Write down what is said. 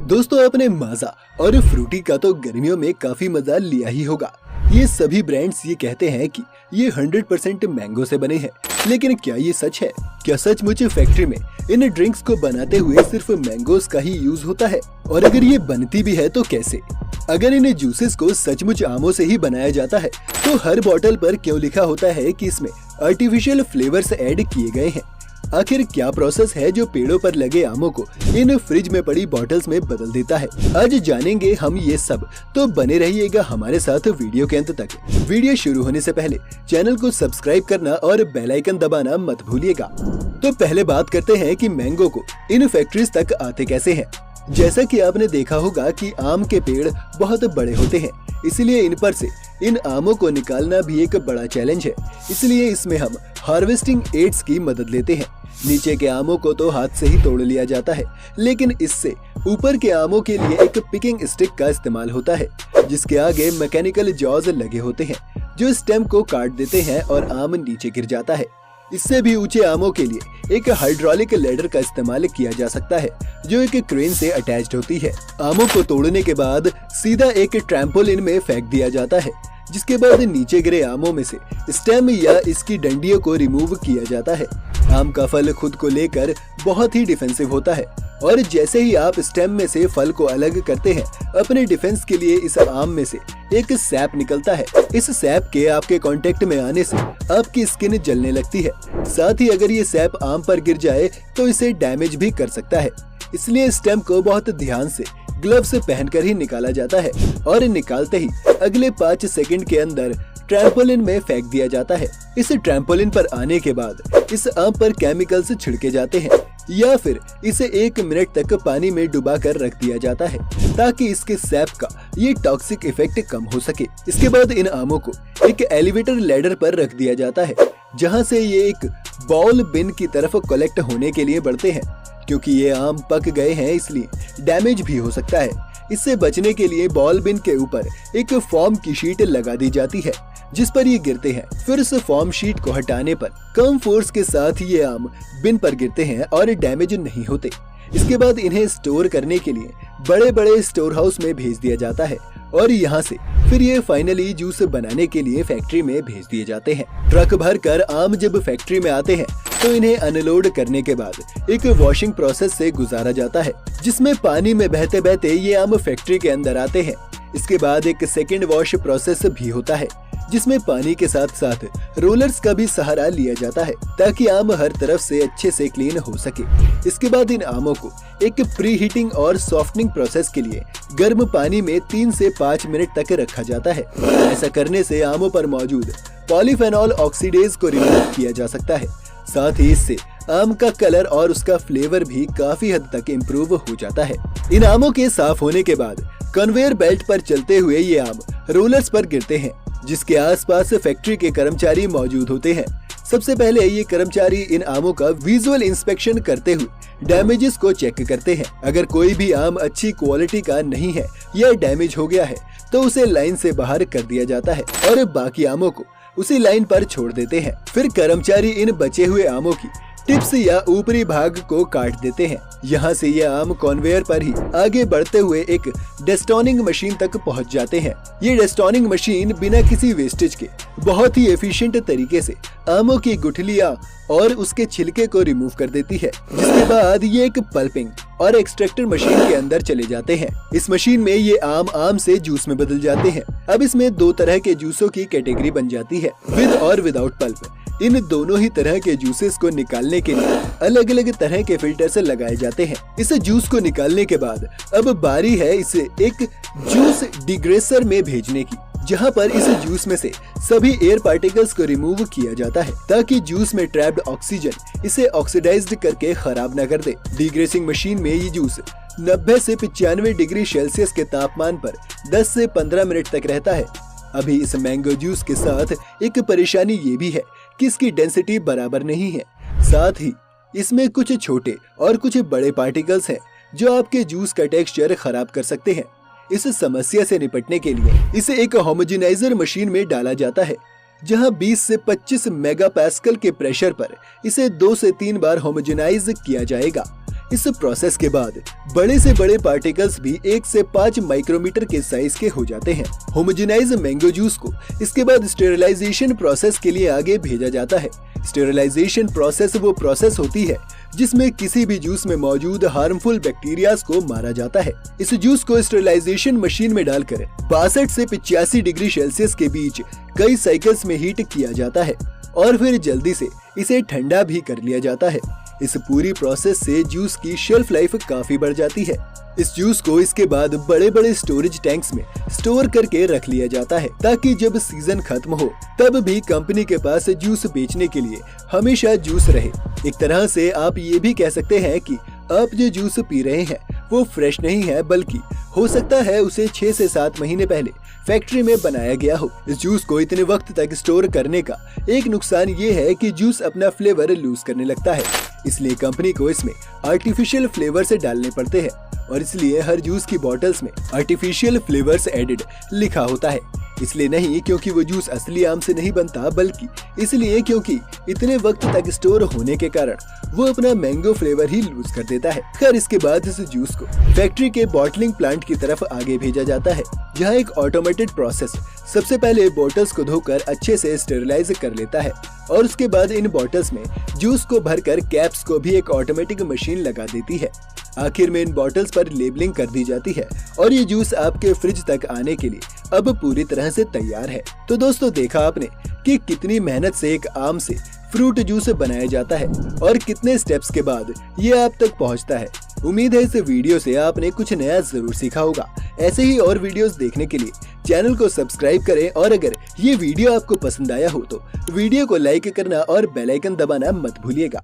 दोस्तों आपने माजा और फ्रूटी का तो गर्मियों में काफी मजा लिया ही होगा। ये सभी ब्रांड्स ये कहते हैं कि ये 100% मैंगो से बने हैं, लेकिन क्या ये सच है? क्या सचमुच फैक्ट्री में इन ड्रिंक्स को बनाते हुए सिर्फ मैंगोस का ही यूज होता है? और अगर ये बनती भी है तो कैसे? अगर इन जूसेस को सचमुच आमों से ही बनाया जाता है तो हर बोतल पर क्यों लिखा होता है कि इसमें आर्टिफिशियल फ्लेवर्स ऐड किए गए हैं? आखिर क्या प्रोसेस है जो पेड़ों पर लगे आमों को इन फ्रिज में पड़ी बॉटल्स में बदल देता है? आज जानेंगे हम ये सब, तो बने रहिएगा हमारे साथ वीडियो के अंत तक। वीडियो शुरू होने से पहले चैनल को सब्सक्राइब करना और बेल आइकन दबाना मत भूलिएगा। तो पहले बात करते हैं कि मैंगो को इन फैक्ट्रीज तक आते कैसे हैं। जैसा कि आपने देखा होगा कि आम के पेड़ बहुत बड़े होते हैं, इसलिए इन पर से इन आमों को निकालना भी एक बड़ा चैलेंज है। इसलिए इसमें हम हार्वेस्टिंग एड्स की मदद लेते हैं। नीचे के आमों को तो हाथ से ही तोड़ लिया जाता है, लेकिन इससे ऊपर के आमों के लिए एक पिकिंग स्टिक का इस्तेमाल होता है, जिसके आगे मैकेनिकल जॉज लगे होते हैं जो स्टेम को काट देते हैं और आम नीचे गिर जाता है। इससे भी ऊंचे आमों के लिए एक हाइड्रोलिक लेडर का इस्तेमाल किया जा सकता है, जो एक क्रेन से अटैच्ड होती है। आमों को तोड़ने के बाद सीधा एक ट्रैम्पोलिन में फेंक दिया जाता है, जिसके बाद नीचे गिरे आमों में से स्टेम या इसकी डंडियों को रिमूव किया जाता है। आम का फल खुद को लेकर बहुत ही डिफेंसिव होता है, और जैसे ही आप स्टेम में से फल को अलग करते हैं, अपने डिफेंस के लिए इस आम में से एक सैप निकलता है। इस सैप के आपके कांटेक्ट में आने से आपकी स्किन जलने लगती है। साथ ही अगर ये सैप आम पर गिर जाए तो इसे डैमेज भी कर सकता है। इसलिए स्टेम को बहुत ध्यान से ग्लव्स पहनकर ही निकाला जाता है, और निकालते ही अगले 5 सेकंड के अंदर ट्रैम्पोलिन में फेंक दिया जाता है। इस ट्रैम्पोलिन पर आने के बाद इस आम पर केमिकल्स छिड़के जाते हैं, या फिर इसे 1 मिनट तक पानी में डुबा कर रख दिया जाता है, ताकि इसके सैप का ये टॉक्सिक इफेक्ट कम हो सके। इसके बाद इन आमों को एक एलिवेटर लैडर पर रख दिया जाता है, जहां से ये एक बॉल बिन की तरफ कलेक्ट होने के लिए बढ़ते हैं। क्योंकि ये आम पक गए हैं, इसलिए डैमेज भी हो सकता है। इससे बचने के लिए बॉल बिन के ऊपर एक फोम की शीट लगा दी जाती है, जिस पर ये गिरते हैं। फिर इस फोम शीट को हटाने पर कम फोर्स के साथ ये आम बिन पर गिरते हैं और डैमेज नहीं होते। इसके बाद इन्हें स्टोर करने के लिए बड़े बड़े स्टोर हाउस में भेज दिया जाता है, और यहाँ से फिर ये फाइनली जूस बनाने के लिए फैक्ट्री में भेज दिए जाते हैं। ट्रक भर कर आम जब फैक्ट्री में आते हैं तो इन्हें अनलोड करने के बाद एक वॉशिंग प्रोसेस से गुजारा जाता है, जिसमें पानी में बहते बहते ये आम फैक्ट्री के अंदर आते हैं। इसके बाद एक सेकेंड वॉश प्रोसेस भी होता है, जिसमें पानी के साथ साथ रोलर्स का भी सहारा लिया जाता है, ताकि आम हर तरफ से अच्छे से क्लीन हो सके। इसके बाद इन आमों को एक प्री हीटिंग और सॉफ्टनिंग प्रोसेस के लिए गर्म पानी में 3 से 5 मिनट तक रखा जाता है। ऐसा करने से आमों पर मौजूद पॉलीफेनॉल ऑक्सीडेज को रिमूव किया जा सकता है। साथ ही इससे आम का कलर और उसका फ्लेवर भी काफी हद तक इम्प्रूव हो जाता है। इन आमों के साफ होने के बाद कन्वेयर बेल्ट पर चलते हुए ये आम रोलर्स पर गिरते हैं, जिसके आसपास फैक्ट्री के कर्मचारी मौजूद होते हैं। सबसे पहले ये कर्मचारी इन आमों का विजुअल इंस्पेक्शन करते हुए डैमेजेस को चेक करते हैं। अगर कोई भी आम अच्छी क्वालिटी का नहीं है या डैमेज हो गया है तो उसे लाइन से बाहर कर दिया जाता है, और बाकी आमों को उसी लाइन पर छोड़ देते हैं। फिर कर्मचारी इन बचे हुए आमों की टिप्स या ऊपरी भाग को काट देते हैं। यहाँ से ये आम कन्वेयर पर ही आगे बढ़ते हुए एक डेस्टोनिंग मशीन तक पहुँच जाते हैं। ये डेस्टोनिंग मशीन बिना किसी वेस्टेज के बहुत ही एफिशिएंट तरीके से आमों की गुठलियाँ और उसके छिलके को रिमूव कर देती है। जिसके बाद ये एक पल्पिंग और एक्सट्रैक्टर मशीन के अंदर चले जाते हैं। इस मशीन में ये आम से जूस में बदल जाते हैं। अब इसमें 2 तरह के जूसों की कैटेगरी बन जाती है, विद और विदाउट पल्प। इन दोनों ही तरह के जूसेस को निकालने के लिए अलग अलग तरह के फिल्टर्स लगाए जाते हैं। इस जूस को निकालने के बाद अब बारी है इसे एक जूस डिग्रेसर में भेजने की, जहां पर इस जूस में से सभी एयर पार्टिकल्स को रिमूव किया जाता है, ताकि जूस में ट्रैप्ड ऑक्सीजन इसे ऑक्सीडाइज्ड करके खराब न कर दे। डिग्रेसिंग मशीन में ये जूस 90 से 95 डिग्री सेल्सियस के तापमान पर 10 से 15 मिनट तक रहता है। अभी इस मैंगो जूस के साथ एक परेशानी ये भी है कि इसकी डेंसिटी बराबर नहीं है। साथ ही इसमें कुछ छोटे और कुछ बड़े पार्टिकल्स हैं, जो आपके जूस का टेक्सचर खराब कर सकते हैं। इस समस्या से निपटने के लिए इसे एक होमोजेनाइजर मशीन में डाला जाता है, जहां 20 से 25 मेगापास्कल के प्रेशर पर इसे 2 से 3 बार होमोजेनाइज किया जाएगा। इस प्रोसेस के बाद बड़े से बड़े पार्टिकल्स भी 1 से 5 माइक्रोमीटर के साइज के हो जाते हैं। होमोजेनाइज मैंगो जूस को इसके बाद स्टेरिलाइजेशन प्रोसेस के लिए आगे भेजा जाता है। स्टेरिलाइजेशन प्रोसेस वो प्रोसेस होती है जिसमें किसी भी जूस में मौजूद हार्मफुल बैक्टीरियाज को मारा जाता है। इस जूस को स्टेरिलाइजेशन मशीन में डालकर 62 से 85 डिग्री सेल्सियस के बीच कई साइकिल्स में हीट किया जाता है और फिर जल्दी से इसे ठंडा भी कर लिया जाता है। इस पूरी प्रोसेस से जूस की शेल्फ लाइफ काफी बढ़ जाती है। इस जूस को इसके बाद बड़े बड़े स्टोरेज टैंक्स में स्टोर करके रख लिया जाता है ताकि जब सीजन खत्म हो तब भी कंपनी के पास जूस बेचने के लिए हमेशा जूस रहे। एक तरह से आप ये भी कह सकते हैं कि आप जो जूस पी रहे हैं वो फ्रेश नहीं है, बल्कि हो सकता है उसे 6 से 7 महीने पहले फैक्ट्री में बनाया गया हो। इस जूस को इतने वक्त तक स्टोर करने का एक नुकसान ये है कि जूस अपना फ्लेवर लूज करने लगता है, इसलिए कंपनी को इसमें आर्टिफिशियल फ्लेवर्स डालने पड़ते हैं और इसलिए हर जूस की बॉटल्स में आर्टिफिशियल फ्लेवर्स एडेड लिखा होता है। इसलिए नहीं क्योंकि वो जूस असली आम से नहीं बनता, बल्कि इसलिए क्योंकि इतने वक्त तक स्टोर होने के कारण वो अपना मैंगो फ्लेवर ही लूज कर देता है। खैर इसके बाद इस जूस को फैक्ट्री के बॉटलिंग प्लांट की तरफ आगे भेजा जाता है, जहाँ एक ऑटोमेटेड प्रोसेस सबसे पहले बोतल्स को धोकर अच्छे से स्टेरिलाइज कर लेता है और उसके बाद इन बोतल्स में जूस को भरकर कैप्स को भी एक ऑटोमेटिक मशीन लगा देती है। आखिर में इन बॉटल्स पर लेबलिंग कर दी जाती है और ये जूस आपके फ्रिज तक आने के लिए अब पूरी तरह से तैयार है। तो दोस्तों देखा आपने कि कितनी मेहनत से एक आम से फ्रूट जूस बनाया जाता है और कितने स्टेप्स के बाद ये आप तक पहुंचता है। उम्मीद है इस वीडियो से आपने कुछ नया जरूर सीखा होगा। ऐसे ही और वीडियोस देखने के लिए चैनल को सब्सक्राइब करें और अगर ये वीडियो आपको पसंद आया हो तो वीडियो को लाइक करना और बेल आइकन दबाना मत भूलिएगा।